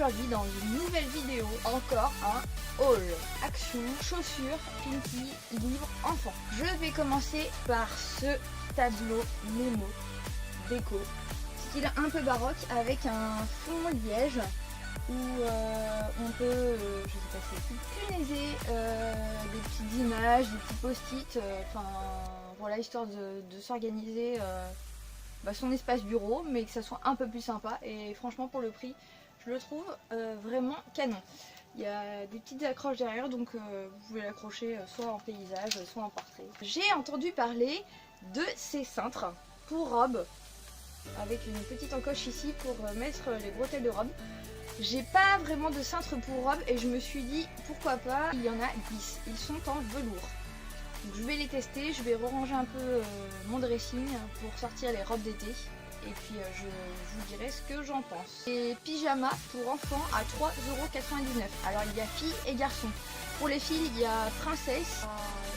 aujourd'hui dans une nouvelle vidéo, encore un haul. Action, chaussures, Pinky, livres, enfants. Je vais commencer par ce tableau Nemo déco. Style un peu baroque avec un fond liège où on peut, je sais pas si c'est punaiser des petites images, des petits post-it, enfin voilà, histoire de s'organiser son espace bureau, mais que ça soit un peu plus sympa. Et franchement pour le prix, je le trouve vraiment canon. Il y a des petites accroches derrière, donc vous pouvez l'accrocher soit en paysage, soit en portrait. J'ai entendu parler de ces cintres pour robes, avec une petite encoche ici pour mettre les bretelles de robe. J'ai pas vraiment de cintre pour robe et je me suis dit pourquoi pas, il y en a 10, ils sont en velours. Donc je vais les tester, je vais ranger un peu mon dressing pour sortir les robes d'été. Et puis je vous dirai ce que j'en pense. Les pyjamas pour enfants à 3,99 €. Alors il y a filles et garçons. Pour les filles, il y a Princesse,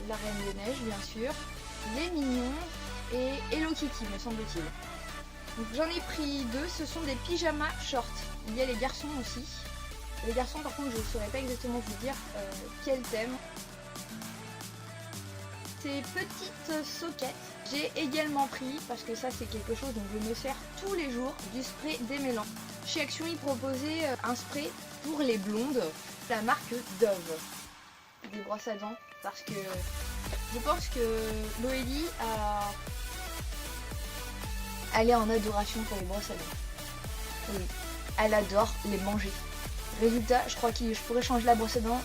la Reine des Neiges bien sûr, les Mignons et Hello Kitty me semble-t-il. Donc j'en ai pris deux, ce sont des pyjamas shorts. Il y a les garçons aussi. Les garçons par contre je ne saurais pas exactement vous dire quel thème. Ces petites soquettes, j'ai également pris, parce que ça c'est quelque chose dont je me sers tous les jours, du spray démêlant. Chez Action ils proposaient un spray pour les blondes, la marque Dove. Des brosses à dents, parce que je pense que Loélie elle est en adoration pour les brosses à dents. Oui, elle adore les manger. Résultat, je crois que je pourrais changer la brosse à dents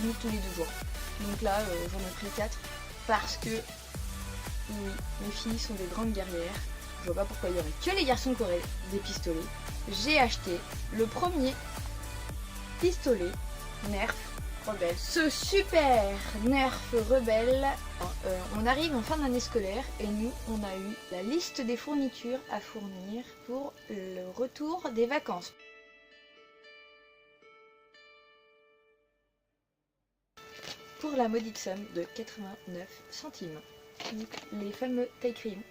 limite tous les 2 jours. Donc là, j'en ai pris 4. Parce que oui, mes filles sont des grandes guerrières. Je vois pas pourquoi il y aurait que les garçons qui auraient des pistolets. J'ai acheté le premier pistolet Nerf Rebelle. Ce super Nerf Rebelle. On arrive en fin d'année scolaire et nous on a eu la liste des fournitures à fournir pour le retour des vacances. Pour la maudite somme de 89 centimes. Donc, les fameux taille-crayons.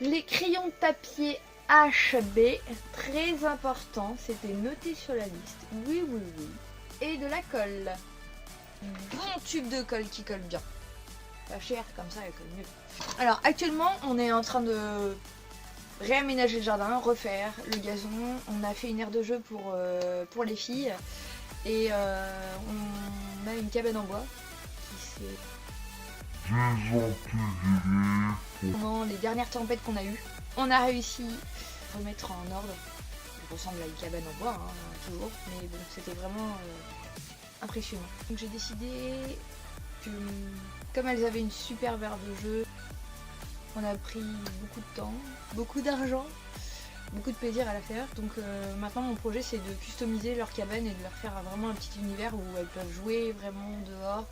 Les crayons de papier HB, très important, c'était noté sur la liste. Oui, oui, oui. Et de la colle. Bon tube de colle qui colle bien. Pas cher, comme ça elle colle mieux. Alors actuellement, on est en train de réaménager le jardin, refaire le gazon. On a fait une aire de jeu pour les filles. Et on a une cabane en bois. Pendant les dernières tempêtes qu'on a eues, on a réussi à remettre en ordre. Ça ressemble à une cabane en bois, hein, toujours, mais bon, c'était vraiment impressionnant. Donc j'ai décidé que, comme elles avaient une super aire de jeu, on a pris beaucoup de temps, beaucoup d'argent, beaucoup de plaisir à la faire. Donc maintenant mon projet c'est de customiser leur cabane et de leur faire vraiment un petit univers où elles peuvent jouer vraiment dehors.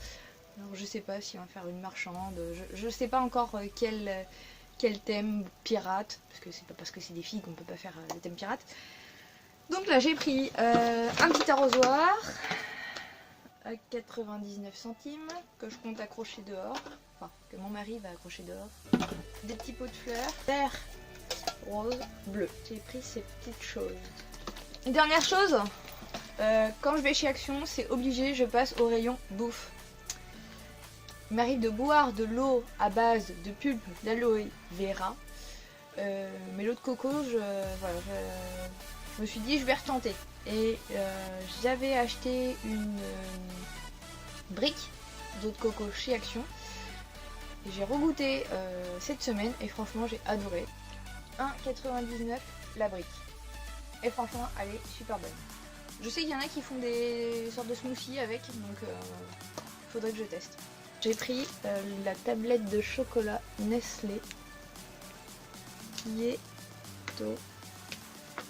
Alors je sais pas si on va faire une marchande, je sais pas encore quel thème pirate, parce que c'est pas parce que c'est des filles qu'on peut pas faire le thème pirate. Donc là j'ai pris un petit arrosoir à 99 centimes que je compte accrocher dehors, enfin que mon mari va accrocher dehors. Des petits pots de fleurs, vert, rose, bleu. J'ai pris ces petites choses. Une dernière chose, quand je vais chez Action, c'est obligé, je passe au rayon bouffe. Il m'arrive de boire de l'eau à base de pulpe d'aloe vera, mais l'eau de coco, je me suis dit je vais retenter. Et j'avais acheté une brique d'eau de coco chez Action. Et j'ai regoûté cette semaine et franchement j'ai adoré. 1,99 la brique. Et franchement elle est super bonne. Je sais qu'il y en a qui font des sortes de smoothies avec, donc faudrait que je teste. J'ai pris la tablette de chocolat Nestlé qui est au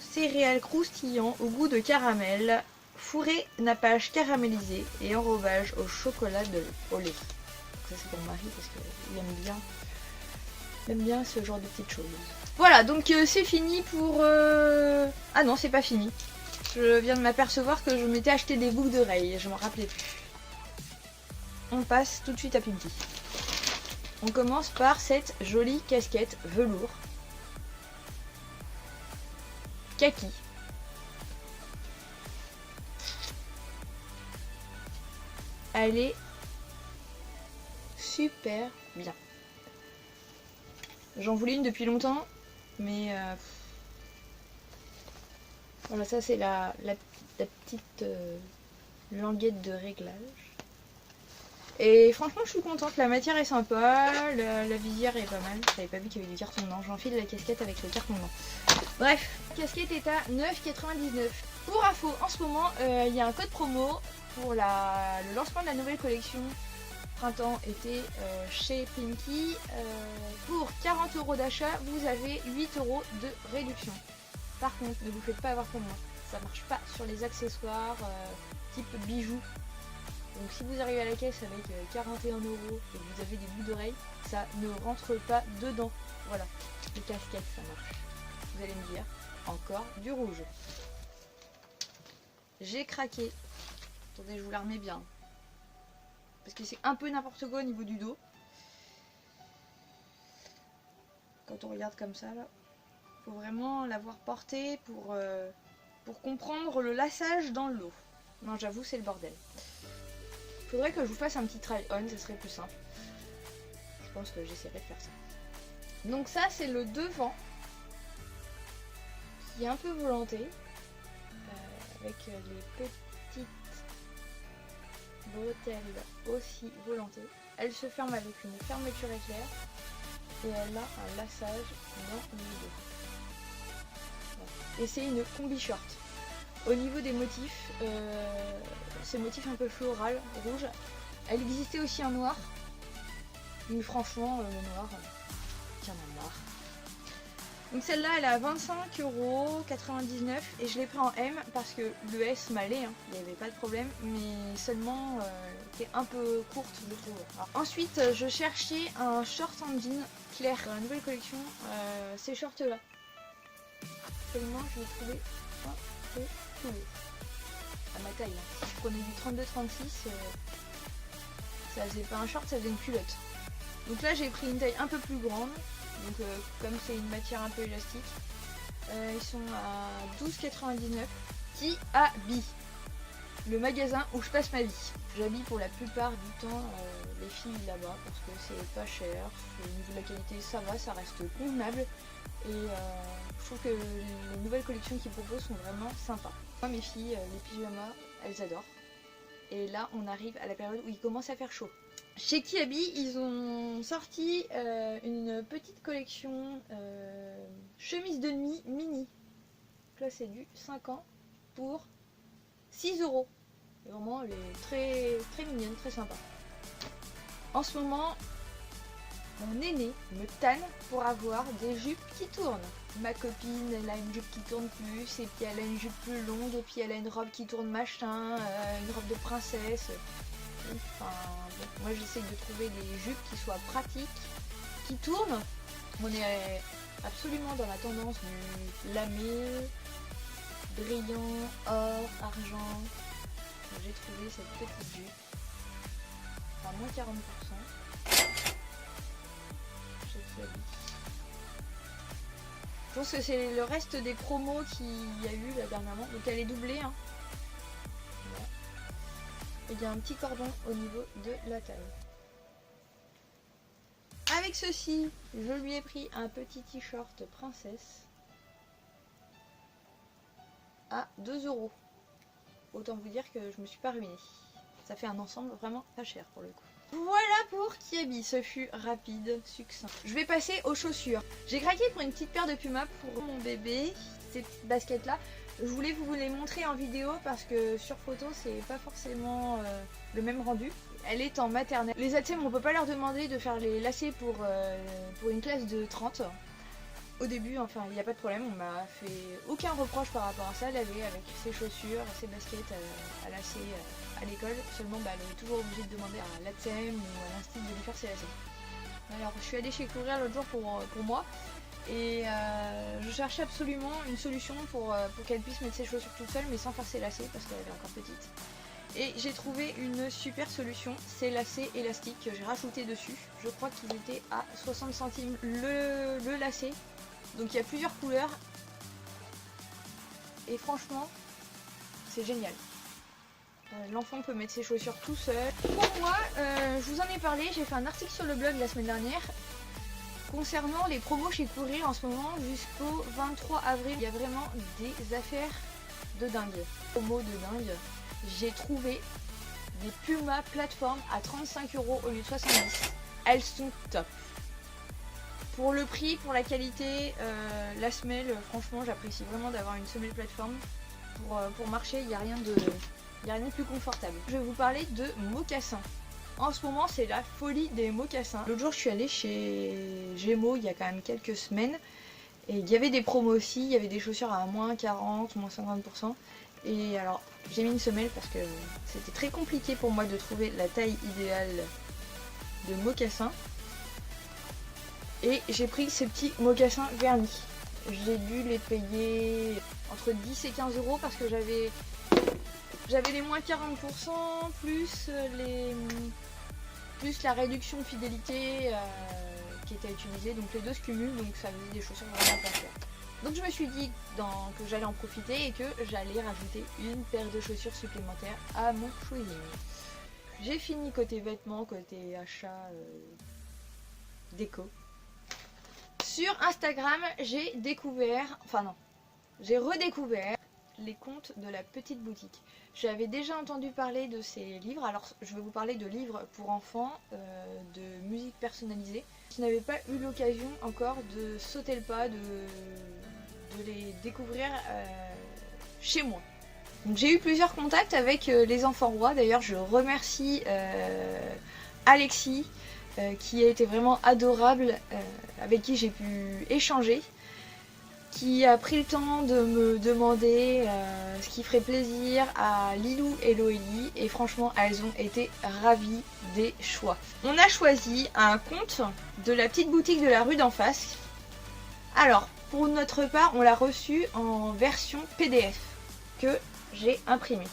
céréales croustillant au goût de caramel, fourré nappage caramélisé et enrobage au chocolat au lait. Ça c'est pour mon mari parce qu'il aime bien ce genre de petites choses. Voilà, donc c'est fini pour... Ah non, c'est pas fini. Je viens de m'apercevoir que je m'étais acheté des boucles d'oreilles, je m'en rappelais plus. On passe tout de suite à Pinky. On commence par cette jolie casquette velours. Kaki. Elle est super bien. J'en voulais une depuis longtemps, mais voilà, ça c'est la petite languette de réglage. Et franchement, je suis contente. La matière est sympa, la visière est pas mal. J'avais pas vu qu'il y avait du carton blanc. J'enfile la casquette avec le carton blanc. Bref, la casquette est à 9,99. Pour info, en ce moment, il y a un code promo pour le lancement de la nouvelle collection printemps-été chez Pinky. Pour 40 € d'achat, vous avez 8 € de réduction. Par contre, ne vous faites pas avoir pour moi. Ça marche pas sur les accessoires type bijoux. Donc si vous arrivez à la caisse avec 41 € et que vous avez des bouts d'oreilles, ça ne rentre pas dedans. Voilà, les casquettes ça marche. Vous allez me dire, encore du rouge. J'ai craqué. Attendez, je vous la remets bien. Parce que c'est un peu n'importe quoi au niveau du dos. Quand on regarde comme ça là, faut vraiment l'avoir porté pour comprendre le lassage dans le lot. Non, j'avoue, c'est le bordel. Faudrait que je vous fasse un petit try on, ça serait plus simple. Je pense que j'essaierai de faire ça. Donc ça, c'est le devant qui est un peu volanté, avec les petites bretelles aussi volantées. Elle se ferme avec une fermeture éclair et elle a un lassage dans le dos. Voilà. Et c'est une combi short. Au niveau des motifs, ces motifs un peu floral, rouge, elle existait aussi en noir. Mais franchement, le noir, tiens en marre. Donc celle-là, elle est à 25,99 € et je l'ai pris en M parce que le S m'allait, hein. Il n'y avait pas de problème, mais seulement elle était un peu courte, je trouve. Alors, ensuite, je cherchais un short en jean clair, la nouvelle collection, ces shorts-là. Seulement, je l'ai trouvé un peu cool. À ma taille, hein. Si je prenais du 32-36, ça faisait pas un short, ça faisait une culotte. Donc là, j'ai pris une taille un peu plus grande. Donc comme c'est une matière un peu élastique, ils sont à 12,99 €. Qui habille, le magasin où je passe ma vie. J'habille pour la plupart du temps les filles là-bas parce que c'est pas cher. Au niveau de la qualité, ça va, ça reste convenable. Et je trouve que les nouvelles collections qu'ils proposent sont vraiment sympas. Moi, mes filles, les pyjamas, elles adorent. Et là, on arrive à la période où il commence à faire chaud. Chez Kiabi, ils ont sorti une petite collection chemise de nuit mini. Donc là, c'est du 5 ans pour 6 €. Et vraiment, elle est très, très mignonne, très sympa. En ce moment, mon aîné me tanne pour avoir des jupes qui tournent. Ma copine, elle a une jupe qui tourne plus, et puis elle a une jupe plus longue, et puis elle a une robe qui tourne machin, une robe de princesse. Enfin, bon, moi j'essaye de trouver des jupes qui soient pratiques, qui tournent. On est absolument dans la tendance du lamé, brillant, or, argent. J'ai trouvé cette petite jupe à moins 40%. Je pense que c'est le reste des promos qu'il y a eu là dernièrement. Donc elle est doublée, hein. Voilà. Et il y a un petit cordon au niveau de la taille. Avec ceci, je lui ai pris un petit t-shirt princesse à 2 €. Autant vous dire que je me suis pas ruinée. Ça fait un ensemble vraiment pas cher pour le coup. Voilà pour Kiabi, ce fut rapide, succinct. Je vais passer aux chaussures. J'ai craqué pour une petite paire de Puma pour mon bébé, ces petites baskets là. Je voulais vous les montrer en vidéo parce que sur photo c'est pas forcément le même rendu. Elle est en maternelle. Les ATM, on peut pas leur demander de faire les lacets pour une classe de 30. Au début, enfin, il n'y a pas de problème, on m'a fait aucun reproche par rapport à ça. Elle avait avec ses chaussures, ses baskets à lacer à l'école. Seulement, elle est toujours obligée de demander à l'ATSEM ou à l'institut de lui faire ses lacets. Alors, je suis allée chez Courir l'autre jour pour moi. Et je cherchais absolument une solution pour qu'elle puisse mettre ses chaussures toute seule, mais sans faire ses lacets parce qu'elle est encore petite. Et j'ai trouvé une super solution, ces lacets élastiques que j'ai rajouté dessus. Je crois qu'ils étaient à 60 centimes le lacet. Donc il y a plusieurs couleurs. Et franchement, c'est génial. L'enfant peut mettre ses chaussures tout seul. Pour moi, je vous en ai parlé, j'ai fait un article sur le blog la semaine dernière concernant les promos chez Courir en ce moment jusqu'au 23 avril. Il y a vraiment des affaires de dingue. Promos de dingue. J'ai trouvé des Puma plateformes à 35 € au lieu de 70. Elles sont top. Pour le prix, pour la qualité, la semelle, franchement j'apprécie vraiment d'avoir une semelle plateforme. Pour marcher, il n'y a rien de plus confortable. Je vais vous parler de mocassins. En ce moment, c'est la folie des mocassins. L'autre jour, je suis allée chez Gémeaux, il y a quand même quelques semaines. Et il y avait des promos aussi, il y avait des chaussures à moins 40, moins 50%. Et alors, j'ai mis une semelle parce que c'était très compliqué pour moi de trouver la taille idéale de mocassins. Et j'ai pris ces petits mocassins vernis. J'ai dû les payer entre 10 et 15 € parce que j'avais les moins 40% plus la réduction de fidélité qui était utilisée. Donc les deux se cumulent, donc ça faisait des chaussures vraiment pas chères. Donc je me suis dit que j'allais en profiter et que j'allais rajouter une paire de chaussures supplémentaires à mon shopping. J'ai fini côté vêtements, côté achat déco. Sur Instagram, j'ai redécouvert les comptes de la petite boutique. J'avais déjà entendu parler de ces livres, alors je vais vous parler de livres pour enfants, de musique personnalisée. Je n'avais pas eu l'occasion encore de sauter le pas, de les découvrir chez moi. Donc j'ai eu plusieurs contacts avec les enfants rois, d'ailleurs je remercie Alexis, qui a été vraiment adorable, avec qui j'ai pu échanger, qui a pris le temps de me demander ce qui ferait plaisir à Lilou et Loélie, et franchement elles ont été ravies des choix. On a choisi un compte de la petite boutique de la rue d'en face. Alors pour notre part on l'a reçu en version PDF que j'ai imprimé.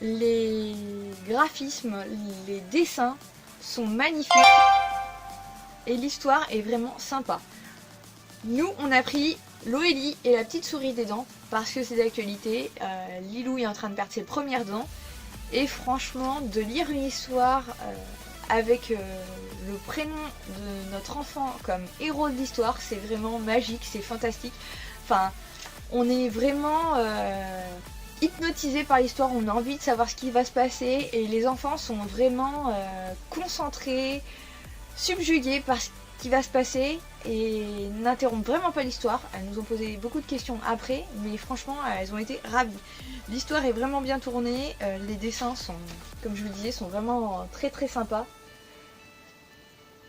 Les graphismes, les dessins sont magnifiques et l'histoire est vraiment sympa. Nous on a pris Loélie et la petite souris des dents parce que c'est d'actualité. Lilou est en train de perdre ses premières dents et franchement de lire une histoire avec le prénom de notre enfant comme héros de l'histoire, c'est vraiment magique, c'est fantastique. Enfin, on est vraiment hypnotisé par l'histoire, on a envie de savoir ce qui va se passer et les enfants sont vraiment concentrés, subjugués par ce qui va se passer et n'interrompent vraiment pas l'histoire. Elles nous ont posé beaucoup de questions après, mais franchement elles ont été ravies. L'histoire est vraiment bien tournée, les dessins sont, comme je vous le disais, sont vraiment très très sympas.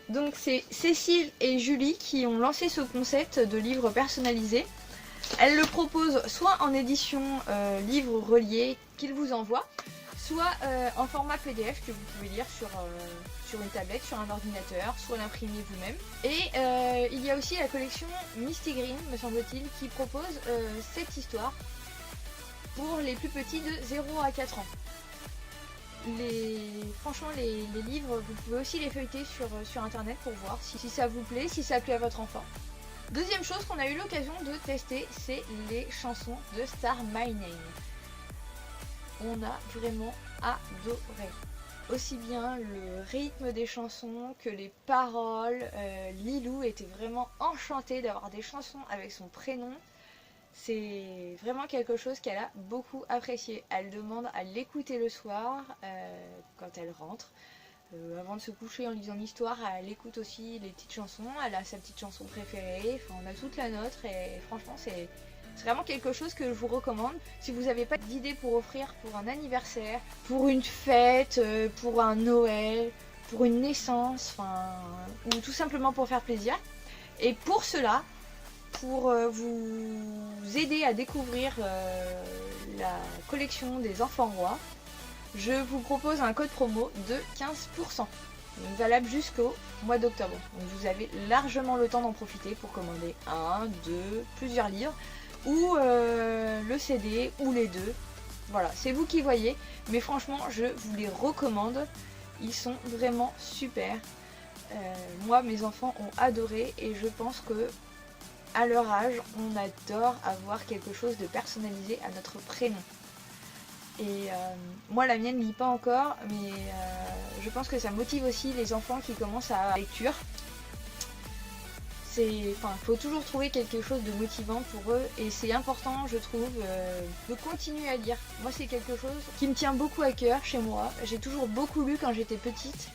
Donc c'est Cécile et Julie qui ont lancé ce concept de livre personnalisé. Elles le proposent soit en édition livre relié qu'ils vous envoient, soit en format PDF que vous pouvez lire sur une tablette, sur un ordinateur, soit l'imprimer vous-même. Et il y a aussi la collection Misty Green, me semble-t-il, qui propose cette histoire pour les plus petits de 0 à 4 ans. Franchement les livres, vous pouvez aussi les feuilleter sur internet pour voir si ça vous plaît, si ça plaît à votre enfant. Deuxième chose qu'on a eu l'occasion de tester, c'est les chansons de Star My Name. On a vraiment adoré. Aussi bien le rythme des chansons que les paroles. Lilou était vraiment enchantée d'avoir des chansons avec son prénom. C'est vraiment quelque chose qu'elle a beaucoup apprécié. Elle demande à l'écouter le soir quand elle rentre. Avant de se coucher en lisant l'histoire, elle écoute aussi les petites chansons, elle a sa petite chanson préférée, enfin, on a toute la nôtre et franchement c'est vraiment quelque chose que je vous recommande. Si vous n'avez pas d'idée pour offrir pour un anniversaire, pour une fête, pour un Noël, pour une naissance, ou tout simplement pour faire plaisir. Et pour cela, pour vous aider à découvrir la collection des enfants rois, je vous propose un code promo de 15%, valable jusqu'au mois d'octobre. Donc vous avez largement le temps d'en profiter pour commander plusieurs livres, ou le CD, ou les deux. Voilà, c'est vous qui voyez, mais franchement je vous les recommande, ils sont vraiment super. Moi mes enfants ont adoré et je pense que à leur âge on adore avoir quelque chose de personnalisé à notre prénom. Et moi la mienne lit pas encore, mais je pense que ça motive aussi les enfants qui commencent à la lecture. Enfin, faut toujours trouver quelque chose de motivant pour eux et c'est important, je trouve, de continuer à lire. Moi, c'est quelque chose qui me tient beaucoup à cœur chez moi. J'ai toujours beaucoup lu quand j'étais petite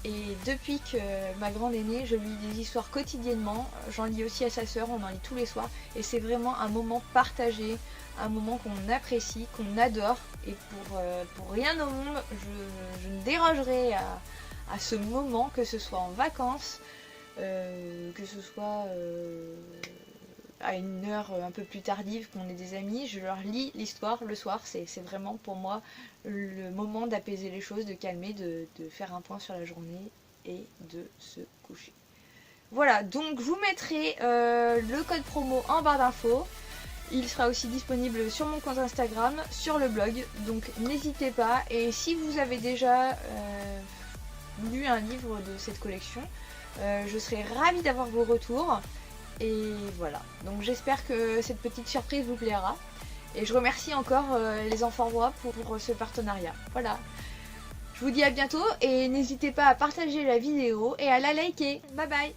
et depuis que ma grande est née, je lis des histoires quotidiennement. J'en lis aussi à sa sœur, on en lit tous les soirs et c'est vraiment un moment partagé, un moment qu'on apprécie, qu'on adore et pour rien au monde, je ne dérogerai à ce moment, que ce soit en vacances, que ce soit à une heure un peu plus tardive, qu'on ait des amis, je leur lis l'histoire le soir. C'est vraiment pour moi le moment d'apaiser les choses, de calmer, de faire un point sur la journée et de se coucher. Voilà, donc je vous mettrai le code promo en barre d'infos. Il sera aussi disponible sur mon compte Instagram, sur le blog, donc n'hésitez pas. Et si vous avez déjà lu un livre de cette collection, je serai ravie d'avoir vos retours. Et voilà, donc j'espère que cette petite surprise vous plaira. Et je remercie encore les Enfants Rois pour ce partenariat. Voilà, je vous dis à bientôt et n'hésitez pas à partager la vidéo et à la liker. Bye bye.